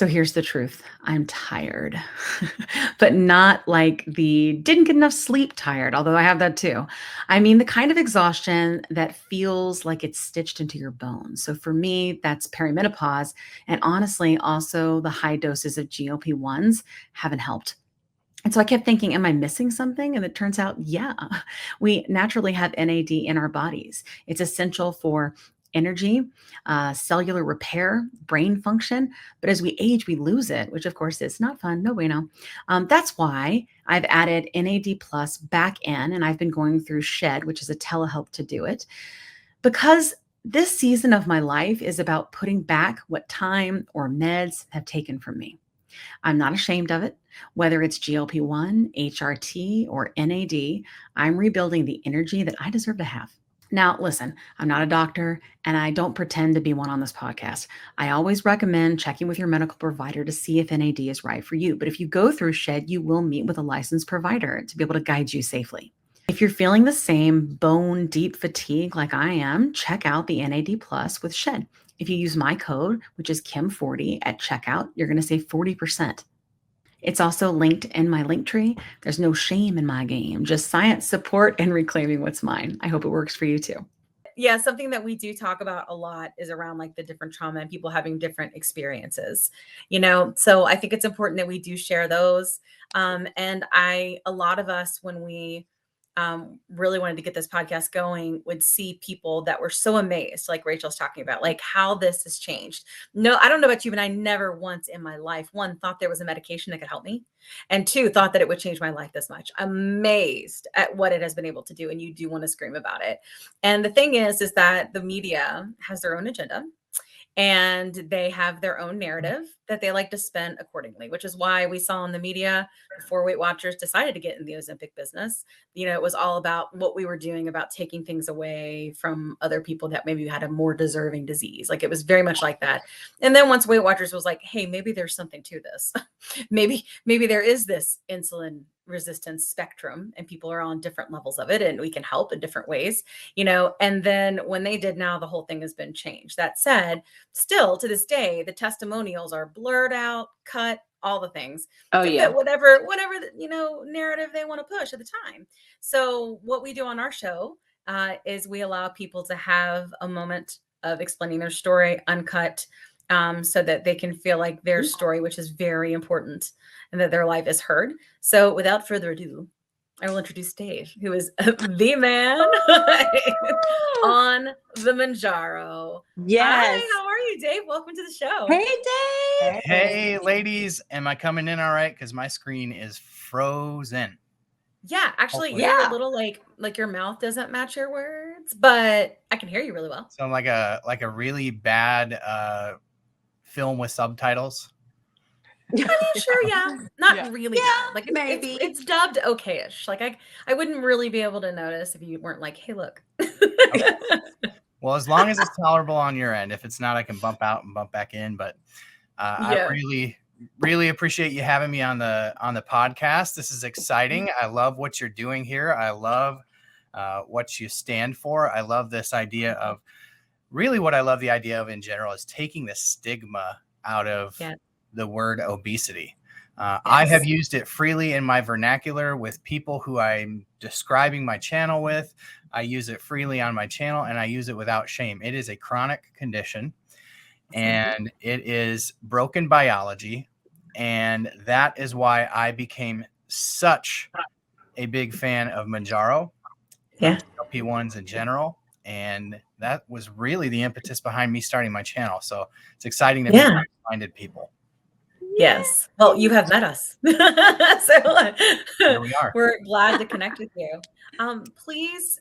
So here's the truth. I'm tired, but not like the didn't get enough sleep tired, although I have that too. I mean, the kind of exhaustion that feels like it's stitched into your bones. So for me, that's perimenopause. And honestly, also the high doses of GLP-1s haven't helped. And so I kept thinking, am I missing something? And it turns out, yeah, we naturally have NAD in our bodies. It's essential for energy, cellular repair, brain function. But as we age, we lose it, which of course is not fun. No bueno. That's why I've added NAD plus back in, and I've been going through Shed, which is a telehealth to do it, because this season of my life is about putting back what time or meds have taken from me. I'm not ashamed of it. Whether it's GLP-1, HRT, or NAD, I'm rebuilding the energy that I deserve to have. Now, listen, I'm not a doctor and I don't pretend to be one on this podcast. I always recommend checking with your medical provider to see if NAD is right for you. But if you go through Shed, you will meet with a licensed provider to be able to guide you safely. If you're feeling the same bone deep fatigue like I am, check out the NAD Plus with Shed. If you use my code, which is Kim40 at checkout, you're going to save 40%. It's also linked in my link tree. There's no shame in my game, just science, support, and reclaiming what's mine. I hope it works for you too. Yeah, something that we do talk about a lot is around like the different trauma and people having different experiences, so I think it's important that we do share those. And a lot of us, when we really wanted to get this podcast going, would see people that were so amazed, like Rachel's talking about, like how this has changed. No, I don't know about you, but I never once in my life, one, thought there was a medication that could help me, and two, thought that it would change my life this much. Amazed at what it has been able to do, and you do want to scream about it. And the thing is that the media has their own agenda and they have their own narrative that they like to spin accordingly, which is why we saw in the media before Weight Watchers decided to get in the Ozempic business. It was all about what we were doing about taking things away from other people that maybe had a more deserving disease. Like it was very much like that. And then once Weight Watchers was like, hey, maybe there's something to this. maybe there is this insulin resistance spectrum and people are on different levels of it and we can help in different ways, and then when they did, now the whole thing has been changed. That said, still to this day, the testimonials are blurred out, cut, all the things to fit whatever narrative they want to push at the time. So what we do on our show is we allow people to have a moment of explaining their story uncut, so that they can feel like their story, which is very important, and that their life is heard. So without further ado, I will introduce Dave, who is the man on the Mounjaro. Yes. Hi, how are you, Dave? Welcome to the show. Hey, Dave. Hey, ladies. Am I coming in all right? Because my screen is frozen. Yeah, actually, you're a little like your mouth doesn't match your words, but I can hear you really well. So I'm like a really bad film with subtitles. I mean, sure, yeah, not really bad. Like maybe it's dubbed okay-ish. Like I wouldn't really be able to notice if you weren't like, hey, look. Okay. Well, as long as it's tolerable on your end. If it's not, I can bump out and bump back in. But I really appreciate you having me on the podcast. This is exciting. I love what you're doing here. I love what you stand for. I love this idea of really what I love the idea of in general is taking the stigma out of the word obesity. I have used it freely in my vernacular with people who I'm describing my channel with. I use it freely on my channel and I use it without shame. It is a chronic condition and it is broken biology. And that is why I became such a big fan of Mounjaro, GLP-1s in general. And that was really the impetus behind me starting my channel. So it's exciting to meet like-minded people. Yes. Well, you have met us. So here we are. We're glad to connect with you. Please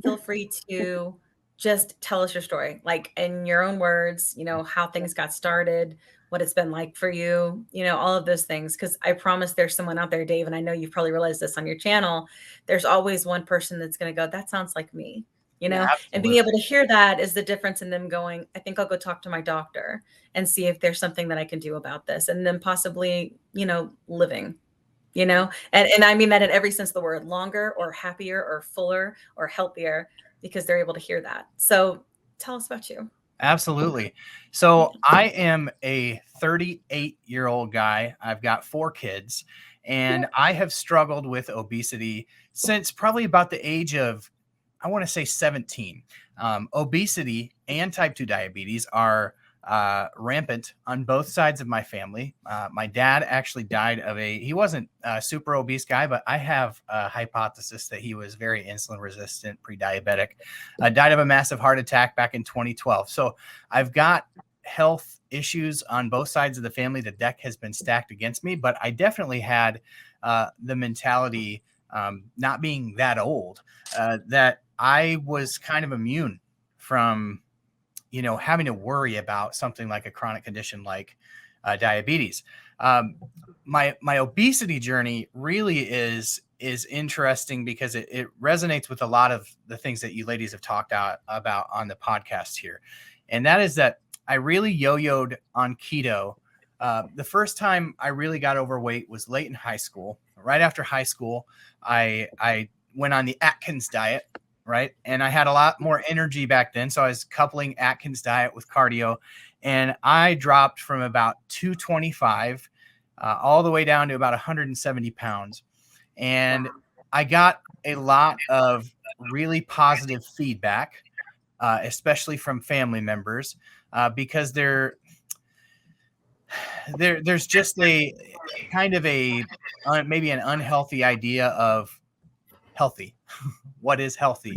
feel free to just tell us your story, like in your own words, how things got started, what it's been like for you, all of those things. Because I promise there's someone out there, Dave, and I know you've probably realized this on your channel. There's always one person that's going to go, that sounds like me. And being able to hear that is the difference in them going, I think I'll go talk to my doctor and see if there's something that I can do about this. And then possibly, living, and I mean that in every sense of the word, longer or happier or fuller or healthier, because they're able to hear that. So tell us about you. Absolutely. So I am a 38-year-old guy. I've got 4 kids, and I have struggled with obesity since probably about the age of, I want to say 17. Obesity and type 2 diabetes are rampant on both sides of my family. My dad actually died of he wasn't a super obese guy, but I have a hypothesis that he was very insulin resistant, pre-diabetic, died of a massive heart attack back in 2012. So I've got health issues on both sides of the family. The deck has been stacked against me, but I definitely had the mentality, not being that old, that I was kind of immune from, having to worry about something like a chronic condition like diabetes. My obesity journey really is interesting because it resonates with a lot of the things that you ladies have talked about on the podcast here. And that is that I really yo-yoed on keto. The first time I really got overweight was late in high school. Right after high school, I went on the Atkins diet, right? And I had a lot more energy back then. So I was coupling Atkins diet with cardio, and I dropped from about 225 all the way down to about 170 pounds. And I got a lot of really positive feedback, especially from family members, because there's just a kind of maybe an unhealthy idea of healthy. What is healthy,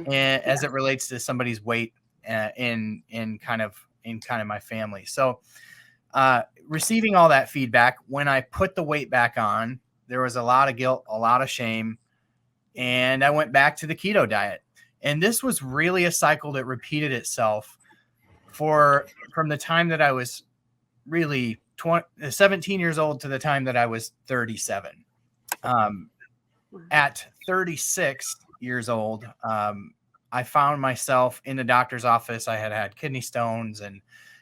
as it relates to somebody's weight in kind of my family. So receiving all that feedback, when I put the weight back on, there was a lot of guilt, a lot of shame, and I went back to the keto diet. And this was really a cycle that repeated itself from the time that I was really 17 years old to the time that I was 37. At 36 years old, I found myself in the doctor's office. I had kidney stones and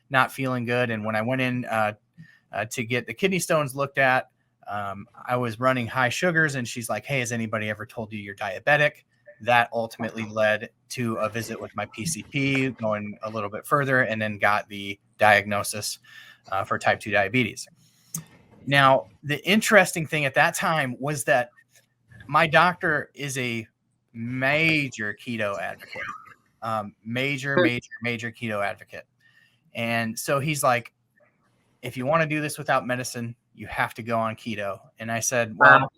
not feeling good. And when I went in to get the kidney stones looked at, I was running high sugars, and she's like, "Hey, has anybody ever told you you're diabetic?" That ultimately led to a visit with my PCP, going a little bit further, and then got the diagnosis for type 2 diabetes. Now, the interesting thing at that time was that my doctor is a major keto advocate, major keto advocate. And so he's like, if you want to do this without medicine, you have to go on keto. And I said, well,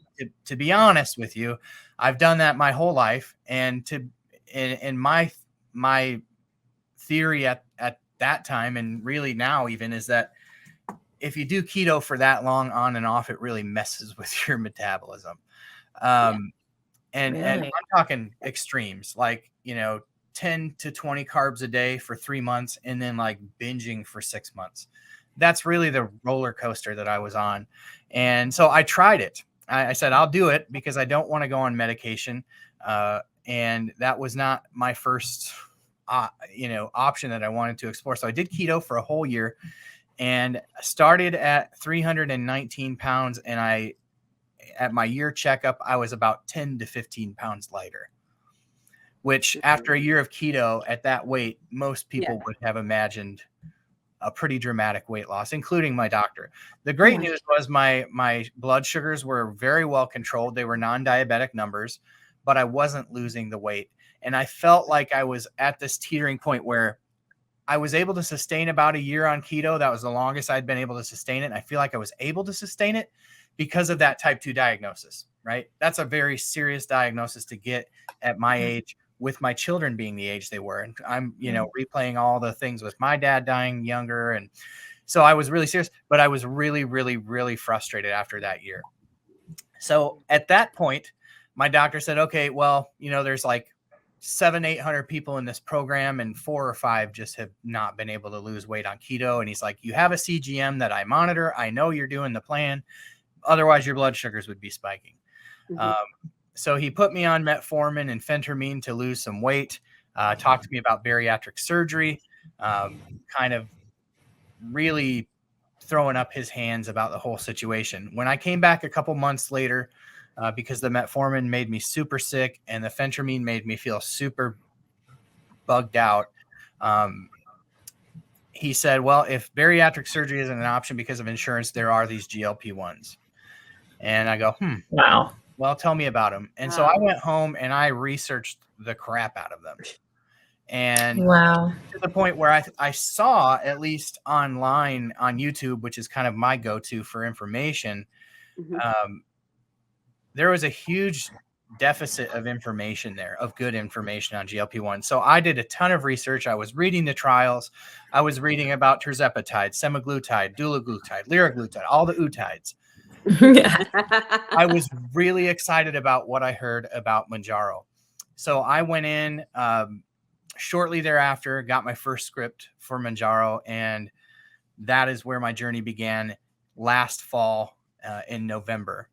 to be honest with you, I've done that my whole life. And in my theory at that time, and really now even, is that if you do keto for that long on and off, it really messes with your metabolism. And I'm talking extremes, like, 10 to 20 carbs a day for 3 months, and then like binging for 6 months. That's really the roller coaster that I was on. And so I tried it. I said, I'll do it because I don't want to go on medication. And that was not my first, option that I wanted to explore. So I did keto for a whole year and started at 319 pounds. And at my year checkup, I was about 10 to 15 pounds lighter, which after a year of keto at that weight, most people would have imagined a pretty dramatic weight loss, including my doctor. The great news was my blood sugars were very well controlled. They were non-diabetic numbers, but I wasn't losing the weight. And I felt like I was at this teetering point where I was able to sustain about a year on keto. That was the longest I'd been able to sustain it. And I feel like I was able to sustain it because of that type 2 diagnosis, right? That's a very serious diagnosis to get at my age, with my children being the age they were. And I'm, replaying all the things with my dad dying younger. And so I was really serious, but I was really, really, really frustrated after that year. So at that point, my doctor said, okay, well, there's like 700-800 people in this program, and 4 or 5 just have not been able to lose weight on keto. And he's like, you have a CGM that I monitor. I know you're doing the plan. Otherwise, your blood sugars would be spiking. So he put me on metformin and phentermine to lose some weight, talked to me about bariatric surgery, kind of really throwing up his hands about the whole situation. When I came back a couple months later, because the metformin made me super sick and the phentermine made me feel super bugged out, he said, well, if bariatric surgery isn't an option because of insurance, there are these GLP-1s. And I go, Wow. Well, tell me about them. And so I went home and I researched the crap out of them. And Wow. to the point where I saw, at least online on YouTube, which is kind of my go-to for information, there was a huge deficit of information there, of good information on GLP-1. So I did a ton of research. I was reading the trials. I was reading about tirzepatide, semaglutide, dulaglutide, liraglutide, all the utides. I was really excited about what I heard about Mounjaro. So I went in shortly thereafter, got my first script for Mounjaro, and that is where my journey began last fall in November.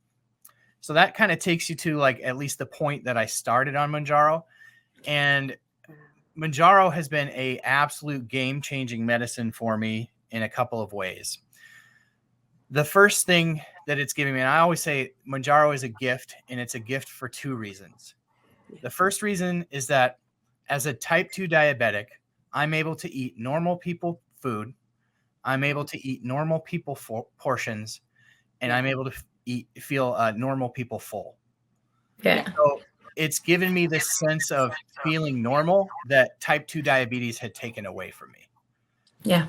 So that kind of takes you to like at least the point that I started on Mounjaro. And Mounjaro has been a absolute game-changing medicine for me in a couple of ways. The first thing that it's giving me, and I always say Mounjaro is a gift, and it's a gift for two reasons. The first reason is that as a type 2 diabetic, I'm able to eat normal people food. I'm able to eat normal people portions, and I'm able to feel normal people full. Yeah. So it's given me this sense of feeling normal that type 2 diabetes had taken away from me. Yeah.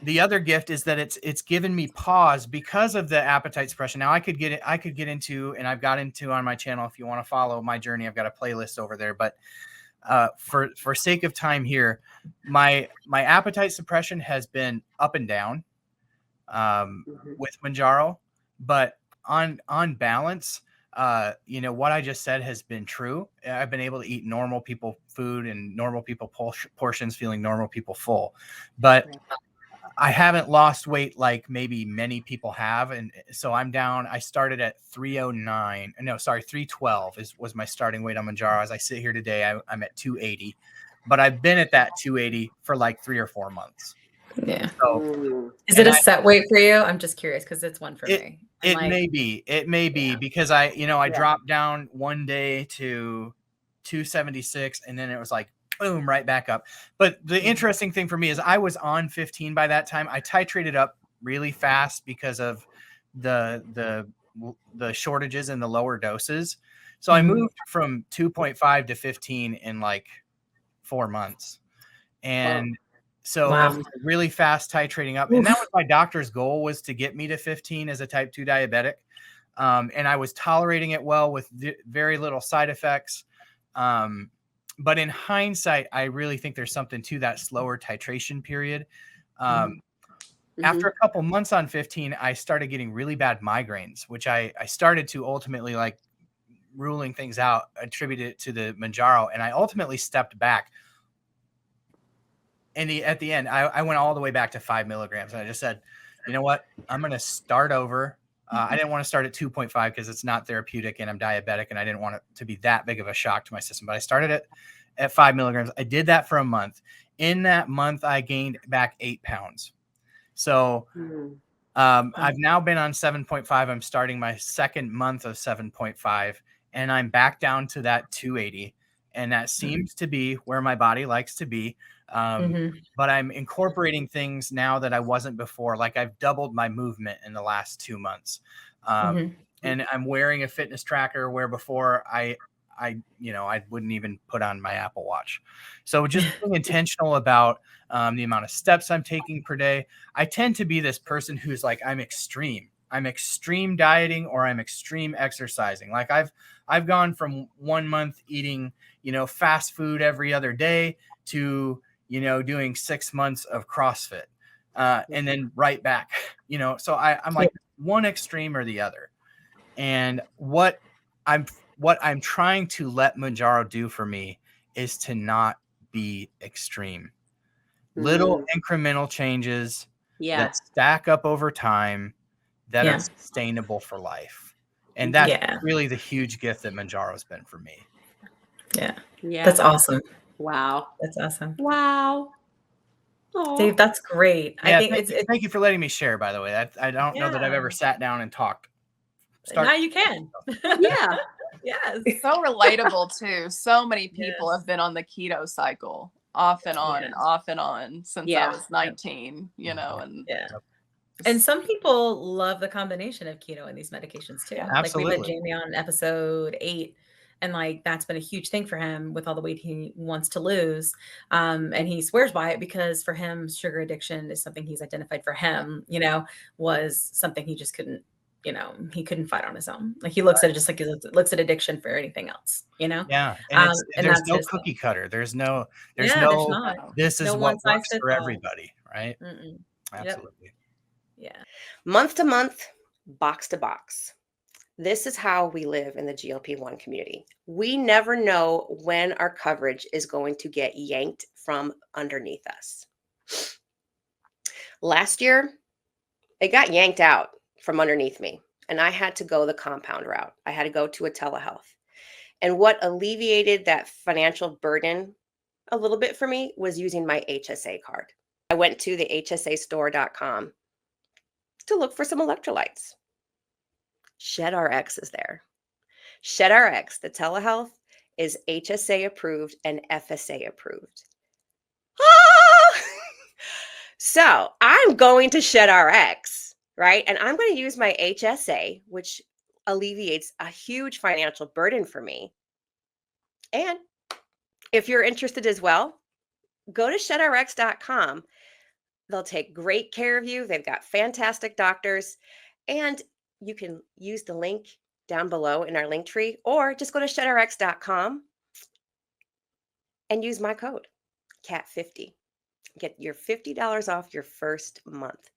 The other gift is that it's given me pause because of the appetite suppression. Now I could get into, and I've got into on my channel. If you want to follow my journey, I've got a playlist over there, but for sake of time here, my appetite suppression has been up and down with Mounjaro, but on balance, what I just said has been true. I've been able to eat normal people food and normal people portions, feeling normal people full, but I haven't lost weight like maybe many people have. And so I'm down. I started at 312 was my starting weight on Mounjaro. As I sit here today, I'm at 280, but I've been at that 280 for like 3 or 4 months. Yeah. So is it a set weight for you? I'm just curious because it's one for me. It may be because I dropped down one day to 276, and then it was like, boom, right back up. But the interesting thing for me is I was on 15 by that time. I titrated up really fast because of the shortages in the lower doses. So I moved from 2.5 to 15 in like 4 months. And so it was really fast titrating up. And that was my doctor's goal, was to get me to 15 as a type 2 diabetic. And I was tolerating it well with very little side effects. But in hindsight, I really think there's something to that slower titration period. After a couple months on 15, I started getting really bad migraines, which I started to ultimately, like, ruling things out, attributed it to the Mounjaro, and I ultimately stepped back. And at the end, I went all the way back to 5 milligrams, and I just said, you know what, I'm going to start over. I didn't want to start at 2.5 because it's not therapeutic and I'm diabetic, and I didn't want it to be that big of a shock to my system. But I started at 5 milligrams. I did that for a month. In that month, I gained back 8 pounds. So I've now been on 7.5. I'm starting my second month of 7.5, and I'm back down to that 280. And that seems to be where my body likes to be. But I'm incorporating things now that I wasn't before. Like, I've doubled my movement in the last 2 months. And I'm wearing a fitness tracker where before I wouldn't even put on my Apple Watch. So just being intentional about the amount of steps I'm taking per day. I tend to be this person who's like, I'm extreme dieting, or I'm extreme exercising. Like, I've gone from 1 month eating, fast food every other day to, doing 6 months of CrossFit, and then right back, so I'm like one extreme or the other. And what I'm trying to let Mounjaro do for me is to not be extreme. Little incremental changes that stack up over time, that are sustainable for life. And that's really the huge gift that Mounjaro has been for me. Yeah. That's awesome. Wow. That's awesome. Wow. Aww. Dave, that's great. Yeah, I think thank you for letting me share, by the way. I don't know that I've ever sat down and talked. Now you can. Yeah. Yes. So relatable too. So many people have been on the keto cycle, off and on Yeah. and off and on since I Yeah. was 19, you know, and Yeah. And some people love the combination of keto and these medications too. Yeah. Like we met Absolutely. Jamie on episode 8, and like that's been a huge thing for him with all the weight he wants to lose. And he swears by it because for him, sugar addiction is something he's identified for him, you know, was something he just couldn't, you know, he couldn't fight on his own. Like he looks at it just like he looks at addiction for anything else, you know? Yeah. And And there's that's no his thing. cookie cutter. There's no Yeah, there's not. this is No what one size works fits for all. everybody, right? Mm-mm. Yep. Absolutely. Yeah. Month to month, box to box. This is how we live in the GLP-1 community. We never know when our coverage is going to get yanked from underneath us. Last year, it got yanked out from underneath me, and I had to go the compound route. I had to go to a telehealth. And what alleviated that financial burden a little bit for me was using my HSA card. I went to the hsastore.com to look for some electrolytes. ShedRx is there. ShedRx, the telehealth, is HSA approved and FSA approved. Ah! So I'm going to ShedRx, right? And I'm going to use my HSA, which alleviates a huge financial burden for me. And if you're interested as well, go to shedrx.com. They'll take great care of you. They've got fantastic doctors. And you can use the link down below in our link tree, or just go to shedrx.com and use my code, CAT50. Get your $50 off your first month.